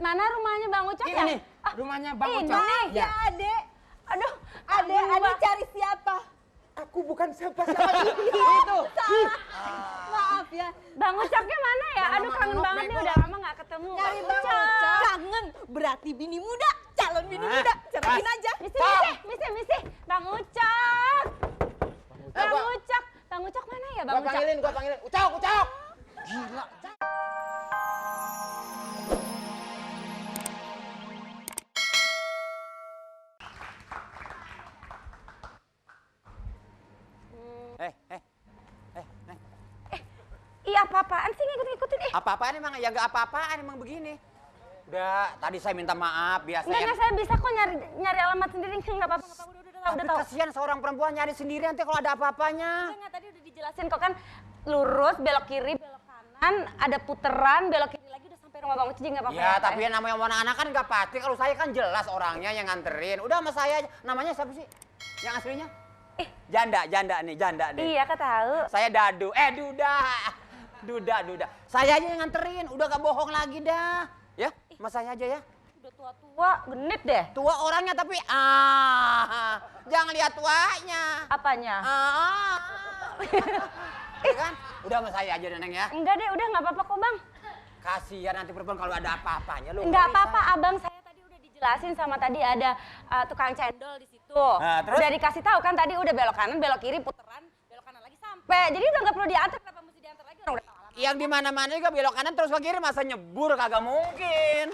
mana rumahnya Bang Ucok ya? Ini rumahnya Bang Ucok. Ini Ya, Adek. Aduh, Adek cari siapa? Aku bukan siapa-siapa itu. Maaf ya. Bang Ucoknya mana ya? Aduh, kangen banget nih, udah lama nggak ketemu. Nyari Bang Ucok. Kangen, berarti bini muda. Calon bini muda. Cerakin aja. Misi. Bang Ucok. Bang Ucok mana ya Bang Ucok? Gua panggilin. Ucok. Gila. Neng. Iya apa-apaan sih ngikut-ngikutin Apa-apaan emang? Ya nggak apa-apaan emang begini. Udah, tadi saya minta maaf, biasa Enggak, saya bisa kok nyari alamat sendiri, nggak apa-apa, udah tahu. Kasihan seorang perempuan nyari sendiri nanti kalau ada apa-apanya. Enggak, tadi udah dijelasin kok kan, lurus, belok kiri, belok kanan, ada puteran, belok kiri lagi udah sampai rumah Bang Uci, nggak apa-apa. Ya, tapi yang namanya anak-anak kan nggak pasti. Kalau saya kan jelas orangnya yang nganterin. Udah sama saya aja. Namanya siapa sih? Yang aslinya? Janda nih. Iya, kak tahu. Saya Dadu. Duda. Saya aja yang nganterin. Udah gak bohong lagi dah. Ya, sama saya aja ya. Udah tua-tua, genit deh. Tua orangnya tapi jangan lihat tuanya. Apanya? Ya kan? Udah sama saya aja deh, Neng ya. Enggak deh, udah nggak apa-apa kok Bang. Kasihan nanti perempuan kalau ada apa-apanya lu. Enggak apa-apa, abang saya tadi udah dijelasin sama tadi ada tukang cendol di situ. Nah, terus? Udah dikasih tahu kan tadi udah belok kanan, belok kiri, puteran, belok kanan lagi sampai. Jadi udah nggak perlu diantar, kenapa mesti diantar lagi? Orang udah tahu alamat. Yang di mana-mana juga belok kanan terus ke kiri, masa nyebur kagak mungkin.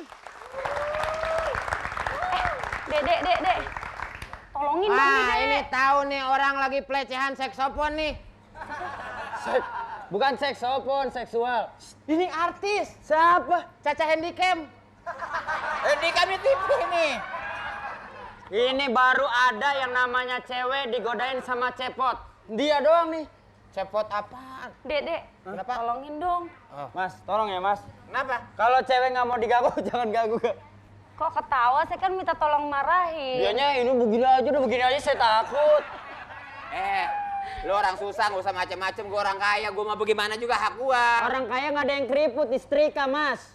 Dek. Tolongin dong nih, Dek. Ini tahu nih orang lagi pelecehan seksopon nih. Bukan seksopon, seksual. Ini artis. Siapa? Caca Handicam. Di kami TV nih. Ini baru ada yang namanya cewek digodain sama cepot. Dia doang nih. Cepot apaan? Dek. Kenapa? Tolongin dong. Mas, tolong ya mas. Kenapa? Kalau cewek nggak mau diganggu, jangan ganggu. Kok ketawa? Saya kan minta tolong marahin. Dianya ini begini aja saya takut. Lu orang susah, nggak usah macem-macem. Gue orang kaya, gue mau bagaimana juga hak gua. Orang kaya nggak ada yang keriput, istrika mas.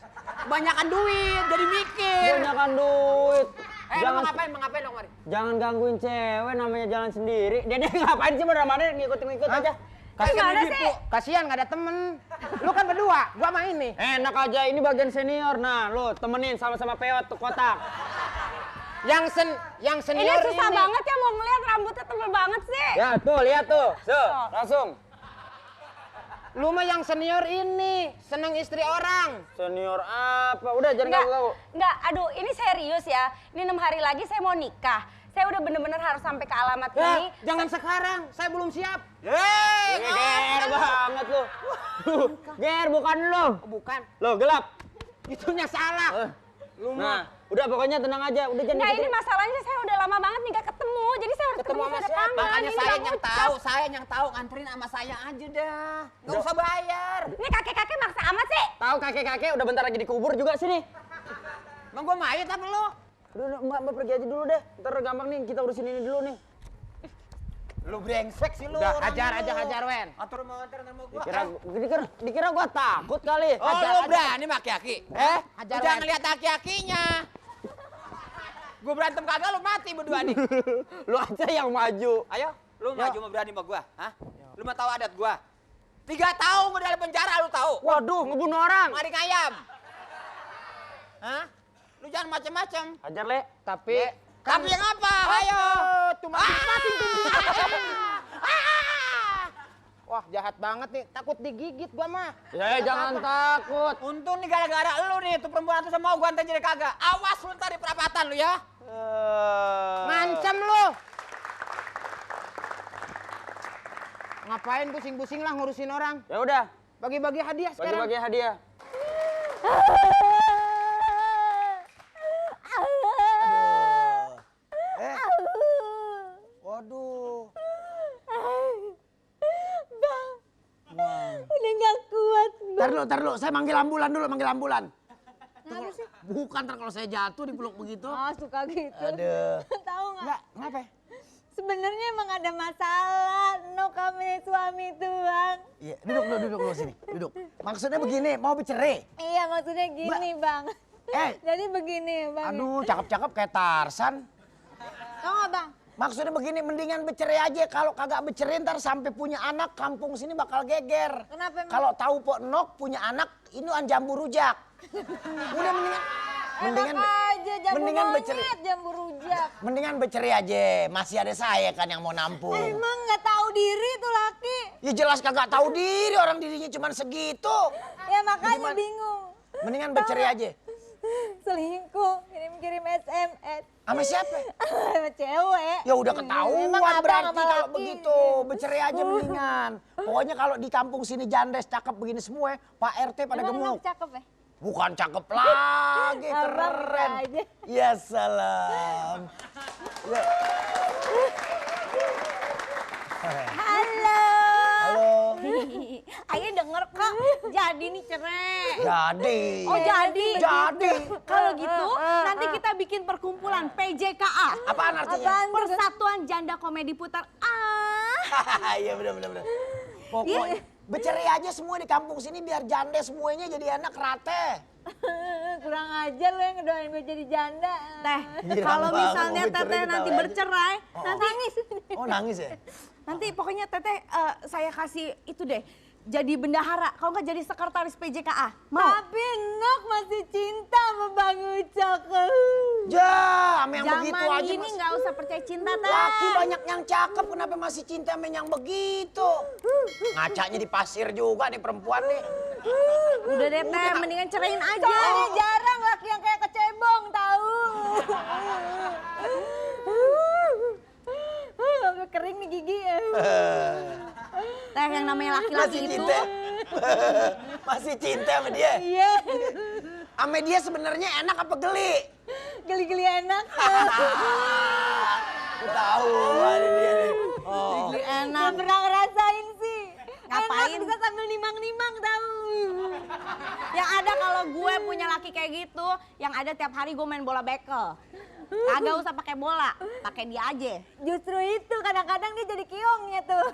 Banyakan duit, jadi mikir. Banyakan duit. Lu mau ngapain dong, Mari? Jangan gangguin cewek, namanya jalan sendiri. Dia ngapain sih mana ngikut-ngikut aja. Gimana sih? Kasihan nggak ada temen. Lu kan berdua, gua sama ini. Enak aja, ini bagian senior. Nah, lu temenin sama-sama peot tuh kotak. Yang senior Ini susah banget ya mau ngeliat rambutnya tebel banget sih. Ya tuh, lihat tuh. Langsung. Lu mah yang senior ini, seneng istri orang. Senior apa? Udah jangan ganggu. Enggak, aduh ini serius ya. Ini 6 hari lagi saya mau nikah. Saya udah bener-bener harus sampai ke alamat ini. Jangan sekarang, saya belum siap. Ger banget lu. Ger bukan lu. Bukan, Lo gelap. itunya salah. Lu Nah, mah udah pokoknya tenang aja. Udah jangan Nah ini ikutin. masalahnya saya udah lama banget nih gak ketemu. Jadi saya harus ketemu sama saya ada siapa? tangan. Makanya Ini saya Bang Ucok. saya yang tahu nganterin sama saya aja dah. Nggak usah bayar. Ini kakek-kakek maksa amat sih. Tahu kakek-kakek udah bentar lagi dikubur juga sini. Emang gua mayat apa lu? Udah, mbak pergi aja dulu deh. Ntar gampang nih, kita urusin ini dulu nih. Lu brengsek sih lu. udah orangnya hajar lu. Wen. Atur mau antar sama gua. Dikira gua takut kali. Oh, lu berani maki-aki? Hajar, Jangan Wen. lihat aki-akinya. Gua berantem kagak lu mati berdua nih. Lu aja yang maju. Ayo, lu maju mau berani sama gua, hah? Lu mah tahu adat gua. 3 tahun gua dalam penjara lu tahu. Waduh, ngebunuh orang. Maring ayam. Hah? Lu jangan macem-macem. Hajar, Le. Tapi Tapi yang apa? Ayo. tuh mati tuh. Wah, jahat banget nih. Takut digigit gua mah. Ya, jangan takut. Untung nih gara-gara lu nih tuh perempuan tuh sama gua antar jadi kagak. Awas lu ntar di perapatan lu ya. Ngancam lu. Ngapain pusing-pusing lah ngurusin orang. Ya udah, Bagi-bagi hadiah sekarang. bagi-bagi hadiah. Waduh. Udah gak kuat. Tar dulu, saya manggil ambulan dulu, Kenapa sih? Bukan ntar kalau saya jatuh dipeluk begitu. Oh, suka gitu. Aduh. Tahu nggak? Kenapa? Sebenarnya emang ada masalah. No kami suami tuang. Iya, duduk sini, duduk. Maksudnya begini, mau bercerai? Iya, maksudnya gini, Bang. Jadi begini bang. Aduh, cakep-cakep kayak Tarsan. Tau nggak bang? Maksudnya begini, mendingan bercerai aja. Kalau kagak bercerai ntar sampai punya anak, kampung sini bakal geger. Kenapa emang? Kalau tahu Pok Nok punya anak, ini jambu rujak. Udah mendingan mendingan bercerai. Jambu rujak. Mendingan bercerai aja. Masih ada saya kan yang mau nampung. Emang nggak tahu diri tuh laki. Ya jelas kagak tahu diri, orang dirinya cuma segitu. Ya makanya bingung. Mendingan bercerai aja. Selingkuh, kirim-kirim SMS. Sama siapa? Sama cewek. Ya udah ketahuan Emang abang berarti sama kalau laki. begitu. Bercerai aja mendingan. Pokoknya kalau di kampung sini jandes cakep begini semua, Pak RT pada Emang gemuk. cakep ya? Bukan cakep lagi, Abang keren. bisa aja. Ya salam. Ya. Halo. Halo. Ayah denger kok jadi nih cerai. Jadi. Oh jadi? Jadi. Kalau gitu nanti kita bikin perkumpulan PJKA. Apaan artinya? Apaan? Persatuan Janda Komedi Putar. Iya bener. Pokoknya bercerai aja semua di kampung sini biar janda semuanya jadi anak rate. Kurang ajar lo yang ngedoain gue jadi janda. Teh, Girang kalau banget, misalnya mau bercerai Teteh nanti ketawa aja. bercerai, nanti nangis. Oh nangis ya? Nanti pokoknya Teteh saya kasih itu deh. Jadi bendahara, kalau nggak jadi sekretaris PJKA. Mau? Tapi Nok masih cinta sama Bang Ucok. Ja, sama yang begitu Zaman aja ini mas. nggak usah percaya cinta, Teh. Laki banyak yang cakep, kenapa masih cinta sama yang begitu? Ngacanya di pasir juga nih perempuan nih. Udah deh Teh, mendingan ceraiin aja. Soalnya jarang laki yang kayak kecebong tahu. Sampai kering nih gigi. Teh, yang namanya laki-laki Masih itu. cinta? Masih cinta sama dia? Iya. Sama dia sebenarnya enak apa geli? Geli-geli enak. Aku tahu ada dia nih. Oh. Geli Gak enak. pernah ngerasain sih. Ngapain? Enak bisa sambil nimang-nimang tahu. Yang ada kalau gue punya laki kayak gitu, yang ada tiap hari gue main bola bekel. Kagak usah pakai bola, pakai dia aja. Justru itu kadang-kadang dia jadi kiongnya tuh.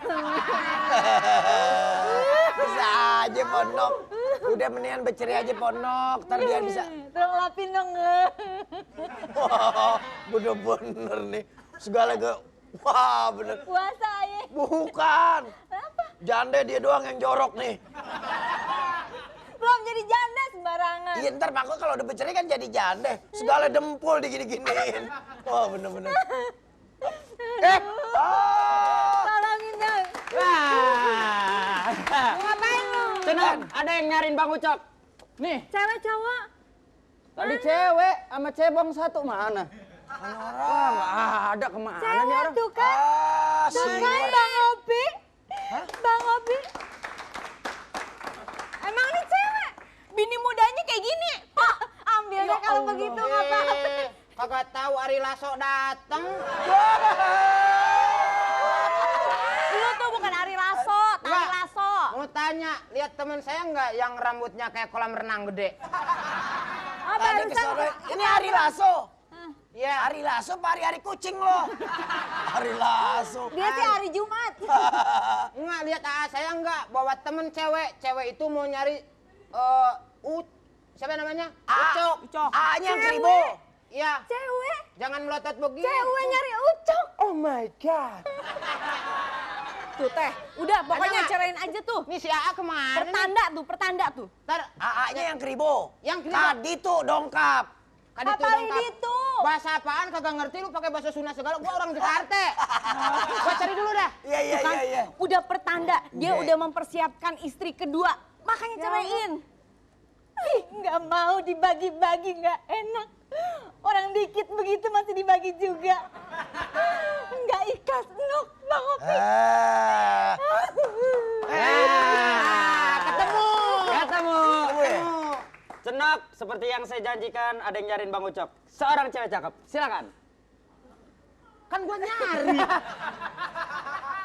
Bisa aja Ponok. Udah mendingan bercerai aja Ponok. Ntar dia bisa. Tolong lapin dong. Wah, bener-bener nih. Segala wah bener. Puasa ya. Bukan. Apa? Janda dia doang yang jorok nih. Belum jadi janda sembarangan. Iya ntar Pak kalau udah bercerai kan jadi janda. Segala dempul digini-giniin. Wah bener-bener. Tolongin dong. Ngapain lu? Tenang, ada yang nyariin Bang Ucok. Nih, Cewek cowok. tadi cewek sama cebong satu mana? Wah, nggak ada kemana nih Cewek orang? tuh kan. Tuh kan Bang Opi. Bang Opi. Emang ini cewek? Bini mudanya kayak gini. Pak, ambil deh kalau begitu nggak apa-apa. Kagak tahu Ari Lasso dateng. Lu tuh bukan Ari Lasso, Tari Enggak. Lasso. Mau tanya, lihat teman saya nggak yang rambutnya kayak kolam renang gede? Tadi kesana. Ini Ari Lasso. Iya. Ari Lasso apa hari-hari kucing lo? Ari Lasso. Dia sih hari Jumat. Enggak, lihat saya enggak bawa temen cewek. Cewek itu mau nyari siapa namanya? Ucok. A-nya yang kribo. Iya. Cewek. Jangan melotot begini. Cewek nyari Ucok. Oh my god. Tuh Teh, udah pokoknya nggak? ceraiin aja tuh. Ini si AA kemana? nih? Pertanda tuh. Ntar, A-nya yang kribo. Yang kribo. Tadi tuh dongkap. kan itu Apa dongkap. itu? Bahasa apaan kagak ngerti lu pakai bahasa Sunda segala. Gua orang Jakarta. Gua cari dulu dah. Iya iya Kan iya iya. udah pertanda, dia Udah. udah mempersiapkan istri kedua. Makanya ceraiin. Ih, nggak mau dibagi-bagi, nggak enak. Orang dikit begitu masih dibagi juga. Nggak ikhlas, Nuk, Bang Opi. Ketemu. Ketemu ya? Cenok, seperti yang saya janjikan, ada yang nyariin Bang Ucok. Seorang cewek cakep, silakan. Kan gua nyari.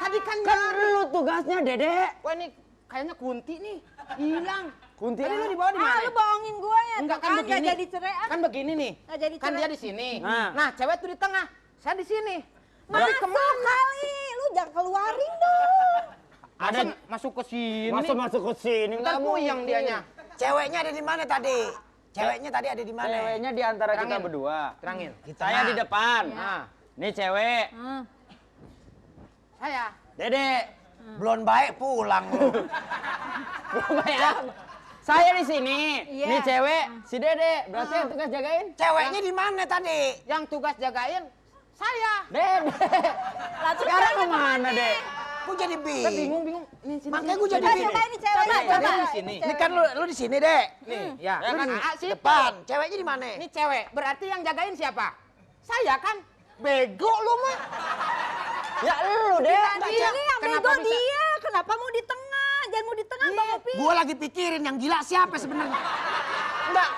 Tadi kan Kan nyari. lu tugasnya, Dede. Wah ini kayaknya Kunti nih. Hilang. Kunti Tadi apa? lu dibawa di mana? Ah, lu bohongin gue ya. Enggak tuh kan begini. nggak jadi cerai. Kan begini nih. Nggak jadi Kan cerai. dia di sini. Nah. Nah, cewek tuh di tengah. Saya di sini. Masuk Tapi kemana? kali, lu jangan keluarin dong. Ada masuk ke sini. Masuk ke sini. Ntar nggak puyeng mungkin. dianya. Ceweknya ada di mana tadi? Ceweknya tadi ada di mana? Ceweknya di antara kita Terangin. berdua. Terangin. Saya di depan. Nah, Nih cewek. saya. Dede. Belum baik pulang lu. Belum bayar. Saya di sini. Iya. Nih cewek, si Dede. Berarti yang tugas jagain? Ceweknya di mana tadi? Yang tugas jagain saya. Dede. Sekarang kemana, Dek? Gue jadi Bingung. Ini sini. Makanya gue jadi Coba bingung. ini cewek. Coba. Di sini. Ini kan lu di sini, Dek. Nih, ya. Ya kan, Depan. Ceweknya di mana? Ini cewek. Berarti yang jagain siapa? Saya kan. Bego lu mah. ya lu, Dek. Ini yang Kenapa bego bisa- dia. Kenapa mau di tengah? Jangan mau di tengah Bang Opi. Gue lagi pikirin yang gila siapa sebenarnya. Enggak.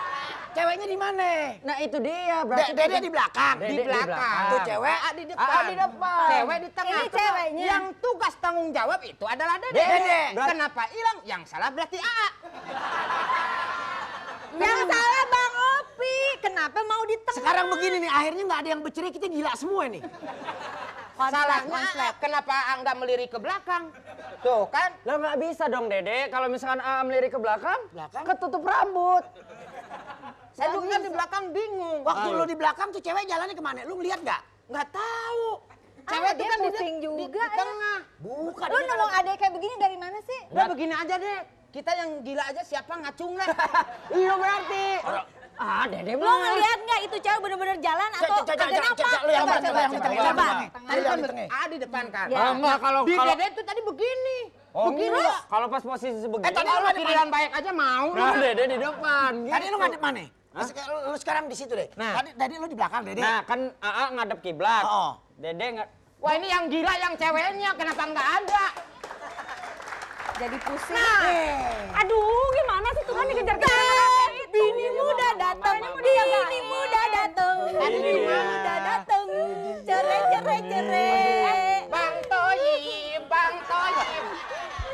Ceweknya di mana? Nah itu dia. Berarti Dede di belakang. Dede Di belakang. Tuh cewek. Di depan. di depan. Cewek di tengah. Ini ceweknya. Yang tugas tanggung jawab itu adalah Dede. Dede. Kenapa hilang? Yang salah berarti AA. Yang salah Bang Opi. Kenapa mau di tengah? Sekarang begini nih, akhirnya nggak ada yang bercerai, kita gila semua nih. Salahnya AA. Kenapa AA nggak melirik ke belakang? Tuh kan. Lah nggak bisa dong, Dede. Kalau misalkan AA melirik ke belakang, Belakang? ketutup rambut. Saya juga di belakang bingung. Waktu lu di belakang tuh cewek jalannya kemana? Lu ngeliat nggak? Nggak tahu. Cewek Cewek dia itu kan pusing di juga ya. tengah. Bukan. Lu ngomong adek kayak begini dari mana sih? Udah begini aja deh. Kita yang gila aja siapa ngacung lah. Iya berarti. Dede Lu mah. ngeliat nggak itu cewek bener-bener jalan atau kagak nampak? Lu yang mana? Lu yang di tengah. Coba. Tadi yang di tengah. AA di depan kan. Ya. Enggak kalau Di Dede itu tadi begini. Oh, begini. enggak. Kalau pas posisi sebegini. tadi Kalau lu ada pilihan baik aja mau. Nah, Dede di depan. Tadi lu gitu. ngadep mana? Lu sekarang di situ deh. Nah. Tadi lu di belakang, Dede. Nah, kan AA ngadep kiblat. Oh. Dede nggak. Wah ini yang gila yang ceweknya kenapa nggak ada? Jadi pusing. Eh. Aduh, gimana sih tuh kan dikejar-kejar. Bini muda datang, bini muda datang, bini muda datang, cerai. Bang Toyib, Bang Toyib.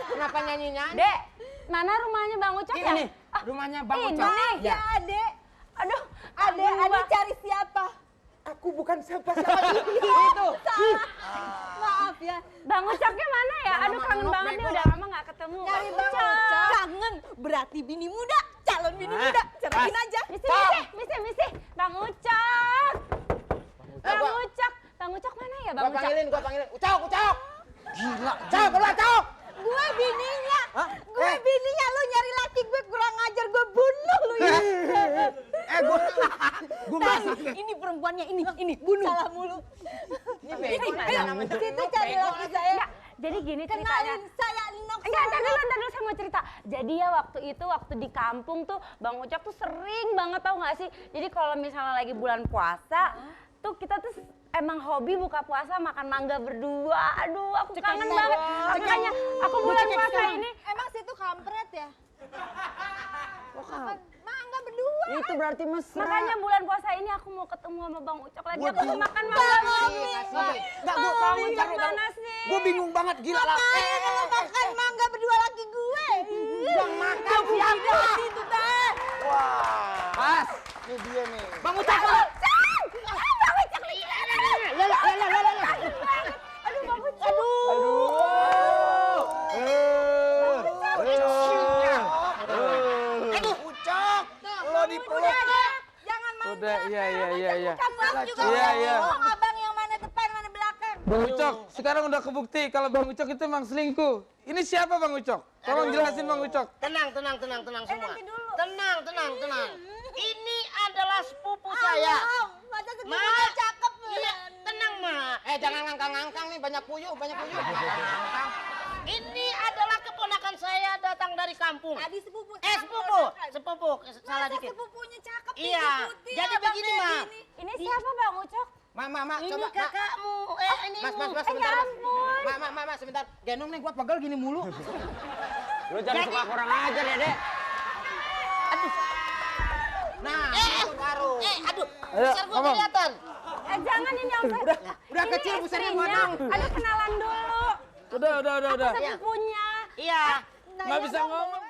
Kenapa nyanyi-nyanyi? Dek, mana rumahnya Bang Ucok ya? Ini rumahnya Bang Ini Ucok. nih. Ya adek, Aduh, adek cari siapa? Aku bukan siapa-siapa itu. Maaf ya. Bang Ucoknya mana ya? Bang Aduh, Mama kangen Enok banget nih bego. udah lama nggak ketemu. Nyari Bang Ucok. Kangen, berarti bini muda, calon bini muda. Ceraiin aja. Misi. Bang Ucok. Bang gua- Ucok. Bang Ucok mana ya Bang Gua Ucok? panggilin. Ucok. Gila. Cok, keluar Cok. Gue bininya, bininya lu nyari laki gue kurang ajar, gue bunuh lu ya. Gue Nah, masak. ini perempuannya ini bunuh. Salah mulu. Ini bego nih, Ayo, namanya situ cari laki saya. Enggak, jadi gini ceritanya. Kenalin saya Nok. Enggak, ntar dulu saya mau cerita. Jadi ya waktu di kampung tuh Bang Ucok tuh sering banget tau gak sih? Jadi kalau misalnya lagi bulan puasa, tuh kita tuh emang hobi buka puasa makan mangga berdua. Aduh, aku kangen banget. Makanya aku bulan puasa ini. Emang situ kampret ya? Makan mangga berdua. Itu berarti mesra. Makanya bulan puasa ini aku mau ketemu sama Bang Ucok lagi. Gua Aku mau bingung. makan mangga lagi. Enggak, Bang Ucok mana sih? gue bingung banget, gila lah. Kalau makan mangga berdua laki gue. Yang makan siapa? Situ teh. Wah. Pas. Ini dia nih. Bang Ucok. Bang Ucok Aduh, Bang Ucok. Aduh, Ucok. Lo dipeluk. Jangan mangga. Udah, iya. Kamu juga. Iya. Ngomong abang yang mana depan, mana belakang. Bang Ucok, sekarang udah kebukti kalau Bang Ucok itu emang selingkuh. Ini siapa Bang Ucok? Tolong jelasin Bang Ucok. Tenang semua. nanti dulu. Tenang. Ini adalah sepupu saya. Masa Ma, sepupunya cakep. iya, tenang, Ma. Jangan ngangkang-ngangkang nih, banyak puyuh. Ini adalah keponakan saya datang dari kampung. Tadi sepupu. Sepupu. Salah Masa dikit. sepupunya cakep Iya, diikuti, jadi abang begini, kayak Ma. gini. Ini siapa Bang Ucok? Mama, Ini coba. kakakmu. Ini Mas, ibu. sebentar. Ya ampun. Mas, sebentar. Gendong nih, gua pegel gini mulu. Lu jangan suka kurang ajar, Dede. Nah, itu baru. Aduh, Ayo, besar gua ngomong. kelihatan. Jangan ini yang Udah Ini kecil, besarnya istrinya. bodong. Aduh, kenalan dulu. Udah. Sepupunya. Iya. Nggak bisa ngomong.